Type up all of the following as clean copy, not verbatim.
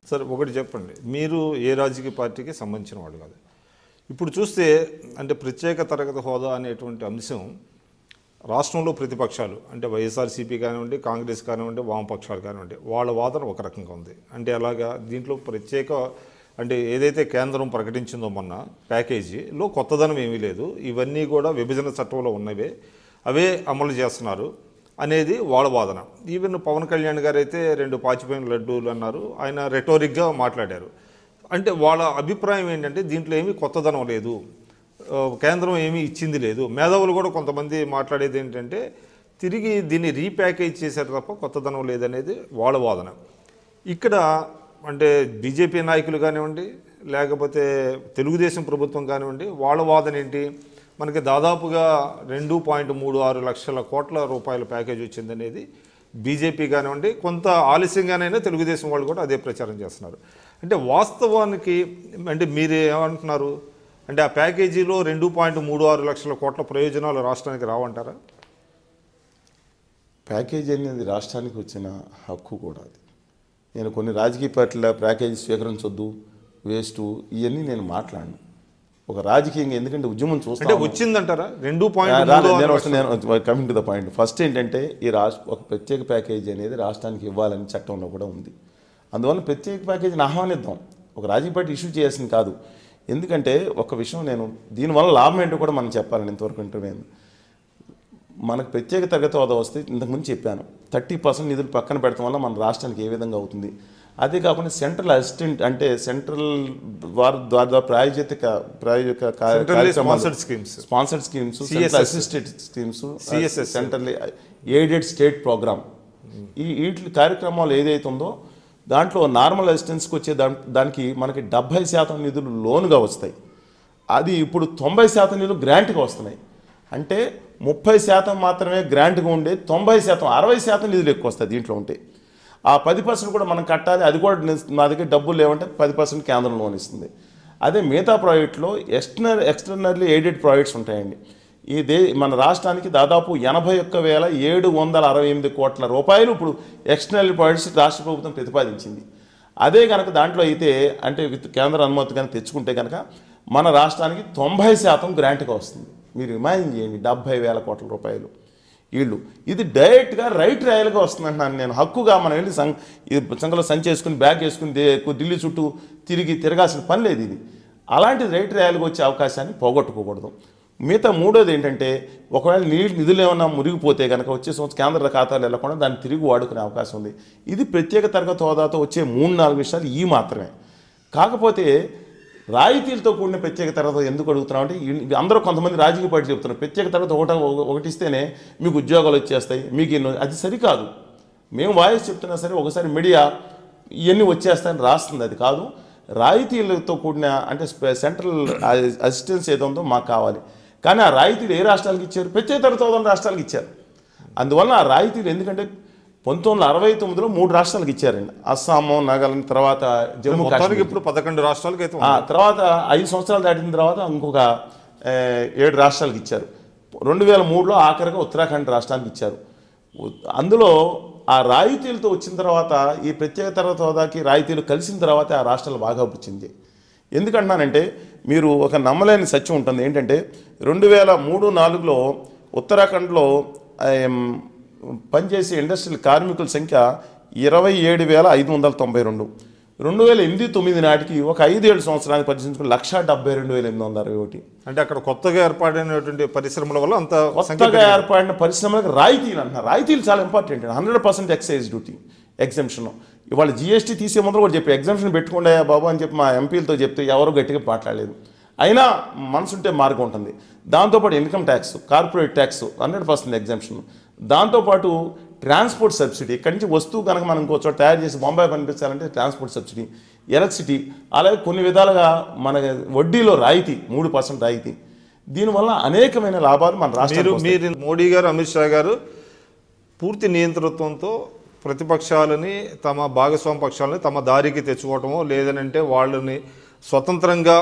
సరే ఒకటి చెప్పండి, మీరు ఏ రాజకీయ పార్టీకి సంబంధించిన వాళ్ళు కాదు. ఇప్పుడు చూస్తే అంటే ప్రత్యేక తరగతి హోదా అనేటువంటి అంశం రాష్ట్రంలో ప్రతిపక్షాలు అంటే వైఎస్ఆర్సీపీ కానివ్వండి, కాంగ్రెస్ కానివ్వండి, వామపక్షాలు కానివ్వండి, వాళ్ళ వాదన ఒక రకంగా ఉంది. అంటే అలాగా దీంట్లో ప్రత్యేక అంటే ఏదైతే కేంద్రం ప్రకటించిందో మొన్న ప్యాకేజీలో కొత్తదనం ఏమీ లేదు, ఇవన్నీ కూడా విభజన చట్టంలో ఉన్నవే, అవే అమలు చేస్తున్నారు అనేది వాళ్ళ వాదన. ఈవెన్ పవన్ కళ్యాణ్ గారు అయితే 2 పాచిపోయిన లడ్డూలు అన్నారు, ఆయన రెటోరిక్గా మాట్లాడారు. అంటే వాళ్ళ అభిప్రాయం ఏంటంటే దీంట్లో ఏమీ కొత్తదనం లేదు, కేంద్రం ఏమీ ఇచ్చింది లేదు. మేధావులు కూడా కొంతమంది మాట్లాడేది ఏంటంటే తిరిగి దీన్ని రీప్యాకేజ్ చేశారు తప్ప కొత్తదనం లేదనేది వాళ్ళ వాదన. ఇక్కడ అంటే బీజేపీ నాయకులు కానివ్వండి, లేకపోతే తెలుగుదేశం ప్రభుత్వం కానివ్వండి, వాళ్ళ వాదన ఏంటి, మనకి దాదాపుగా 2.36 లక్షల కోట్ల రూపాయల ప్యాకేజ్ వచ్చిందనేది బీజేపీ కానివ్వండి, కొంత ఆలస్యంగానైనా తెలుగుదేశం వాళ్ళు కూడా అదే ప్రచారం చేస్తున్నారు. అంటే వాస్తవానికి అంటే మీరు ఏమంటున్నారు, అంటే ఆ ప్యాకేజీలో 2.36 లక్షల కోట్ల ప్రయోజనాలు రాష్ట్రానికి రావంటారా? ప్యాకేజీ అనేది రాష్ట్రానికి వచ్చిన హక్కు కూడా. అది నేను కొన్ని రాజకీయ పార్టీల ప్యాకేజీ స్వీకరించొద్దు, వేస్ట్, ఇవన్నీ నేను మాట్లాడను. ఒక రాజకీయంగా ఎందుకంటే ఉద్యమం చూస్తే వచ్చిందంటారా? నేను coming to the point. First ఏంటంటే ఈ ఒక ప్రత్యేక ప్యాకేజీ అనేది రాష్ట్రానికి ఇవ్వాలని చట్టంలో కూడా ఉంది. అందువల్ల ప్రత్యేక ప్యాకేజీని ఆహ్వానిద్దాం, ఒక రాజకీయ పార్టీ ఇష్యూ చేయాల్సింది కాదు. ఎందుకంటే ఒక విషయం నేను దీనివల్ల లాభం ఏంటో కూడా మనం చెప్పాలని ఇంతవరకు ఇంటర్వ్యూ మనకు ప్రత్యేక తరగతి హోదా వస్తే ఇంతకుముందు చెప్పాను 30% నిధులు పక్కన పెడతాం వల్ల మన రాష్ట్రానికి ఏ విధంగా అవుతుంది. అదే కాకుండా సెంట్రల్ అసిస్టెంట్ అంటే సెంట్రల్ వారి ద్వారా ప్రాయోజిక sponsored schemes, assisted schemes, central aided state program, ఈ వీటి కార్యక్రమాలు ఏదైతే ఉందో దాంట్లో నార్మల్ అసిస్టెన్స్కి వచ్చే దానికి మనకి 70% నిధులు లోనుగా వస్తాయి. అది ఇప్పుడు 90% నిధులు గ్రాంట్గా వస్తున్నాయి. అంటే 30% మాత్రమే గ్రాంట్గా ఉండే 90%, 60% నిధులు ఎక్కువ వస్తాయి దీంట్లో ఉంటే. ఆ 10% కూడా మనం కట్టాలి, అది కూడా నా దగ్గర డబ్బులు లేవంటే 10% కేంద్రం లోన్ ఇస్తుంది. అదే మిగతా ప్రాజెక్టులో ఎక్స్టర్నల్లీ ఎయిడెడ్ ప్రాజెక్ట్స్ ఉంటాయండి. మన రాష్ట్రానికి దాదాపు 81,768 కోట్ల రూపాయలు ఇప్పుడు ఎక్స్టర్నల్ ప్రాజెక్ట్స్ రాష్ట్ర ప్రభుత్వం ప్రతిపాదించింది. అదే కనుక దాంట్లో అయితే అంటే విత్ కేంద్ర అనుమతి కనుక తెచ్చుకుంటే కనుక మన రాష్ట్రానికి 90% గ్రాంట్గా వస్తుంది. మీరు ఇమాజిన్ చేయండి, 70,000 కోట్ల రూపాయలు వీళ్ళు. ఇది డైరెక్ట్గా రైట్ రాయల్గా వస్తుందంటున్నాను నేను. హక్కుగా మనం వెళ్ళి సంఘంలో సంచి వేసుకుని బ్యాగ్ వేసుకుని ఢిల్లీ చుట్టూ తిరగాల్సిన పని లేదు. ఇది అలాంటిది రైట్ రాయల్గా వచ్చే అవకాశాన్ని పోగొట్టుకోకూడదు. మిగతా మూడోది ఏంటంటే ఒకవేళ నిధులు ఏమన్నా మురిగిపోతే కనుక వచ్చే సంవత్సరం కేంద్ర ఖాతాలు వెళ్లకుండా దాన్ని తిరిగి వాడుకునే అవకాశం ఉంది. ఇది ప్రత్యేక తరగతి హోదాతో వచ్చే 3-4 విషయాలు ఈ మాత్రమే. కాకపోతే రాయితీలతో కూడిన ప్రత్యేక తరగతి ఎందుకు అడుగుతున్నాం అంటే అందరూ కొంతమంది రాజకీయ పార్టీ చెప్తున్నారు ప్రత్యేక తరగతి ఒకటి ఇస్తేనే మీకు ఉద్యోగాలు వచ్చేస్తాయి, మీకు అది సరికాదు. మేము వాయిస్ చెప్తున్నా సరే ఒకసారి మీడియా ఇవన్నీ వచ్చేస్తాయని రాస్తుంది, అది కాదు. రాయితీలతో కూడిన అంటే సెంట్రల్ అసిస్టెన్స్ ఏదో ఉందో మాకు కావాలి. కానీ ఆ రాయితీలు ఏ రాష్ట్రాలకు ఇచ్చారు? ప్రత్యేక తరగతి హోదా రాష్ట్రాలకు ఇచ్చారు. అందువల్ల ఆ రాయితీలు ఎందుకంటే 1969లో 3 రాష్ట్రాలకు ఇచ్చారండి, అస్సాము, నాగాలాండ్, తర్వాత జమ్మూ కాశ్మీర్. ఇప్పుడు 11 రాష్ట్రాలకు అయితే తర్వాత 5 సంవత్సరాలు దాటిన తర్వాత ఇంకొక 7 రాష్ట్రాలకు ఇచ్చారు. 2003లో ఆఖరిగా ఉత్తరాఖండ్ రాష్ట్రానికి ఇచ్చారు. అందులో ఆ రాయితీలతో వచ్చిన తర్వాత ఈ ప్రత్యేక తరగతి హోదాకి రాయితీలు కలిసిన తర్వాత ఆ రాష్ట్రాలు బాగా వచ్చింది. ఎందుకంటున్నానంటే మీరు ఒక నమ్మలేని సత్యం ఉంటుంది. ఏంటంటే 2003-04లో ఉత్తరాఖండ్లో పనిచేసే ఇండస్ట్రియల్ కార్మికుల సంఖ్య 27,592. 2008-09 నాటికి ఒక 5-7 సంవత్సరానికి పరిశీలించుకుని 172,861. అంటే అక్కడ కొత్తగా ఏర్పాటైనటువంటి పరిశ్రమల వల్ల అంత కొత్తగా ఏర్పడిన పరిశ్రమలకు రాయితీలు అంటున్నారు. రాయితీలు చాలా ఇంపార్టెంట్. 100% excise duty exemption. ఇవాళ జీఎస్టీ తీసే ముందు కూడా చెప్పి ఎగ్జంప్షన్ పెట్టుకోండి బాబు అని చెప్పి మా ఎంపీలతో చెప్తే ఎవరు గట్టిగా మాట్లాడలేదు. అయినా మనసుంటే మార్గం ఉంటుంది. దాంతోపాటు income tax, corporate tax 100% exemption. దాంతోపాటు ట్రాన్స్పోర్ట్ సబ్సిడీ, ఇక్కడి నుంచి వస్తువు కనుక మనం ఇంకో చోట తయారు చేసి బొంబాయి పంపించాలంటే ట్రాన్స్పోర్ట్ సబ్సిడీ, ఎలక్ట్రిసిటీ, అలాగే కొన్ని విధాలుగా మన వడ్డీలో రాయితీ 3% రాయితీ. దీనివల్ల అనేకమైన లాభాలు మన రాష్ట్రంలో. మీరు మోడీ గారు, అమిత్ షా గారు పూర్తి నియంతృత్వంతో ప్రతిపక్షాలని తమ భాగస్వామ్య పక్షాలని తమ దారికి తెచ్చుకోవటమో లేదనంటే వాళ్ళని స్వతంత్రంగా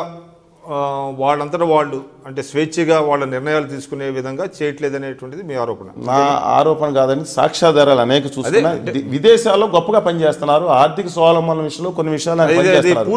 వాళ్ళంతటా వాళ్ళు అంటే స్వేచ్ఛగా వాళ్ళ నిర్ణయాలు తీసుకునే విధంగా చేయట్లేదనేటువంటిది మీ ఆరోపణ. నా ఆరోపణ కాదని సాక్ష్యాధారాలు అనేక చూస్తున్నా. విదేశాల్లో గొప్పగా పనిచేస్తున్నారు, ఆర్థిక స్వావలంబన విషయంలో కొన్ని విషయాలు ఆయన పనిచేస్తున్నారు.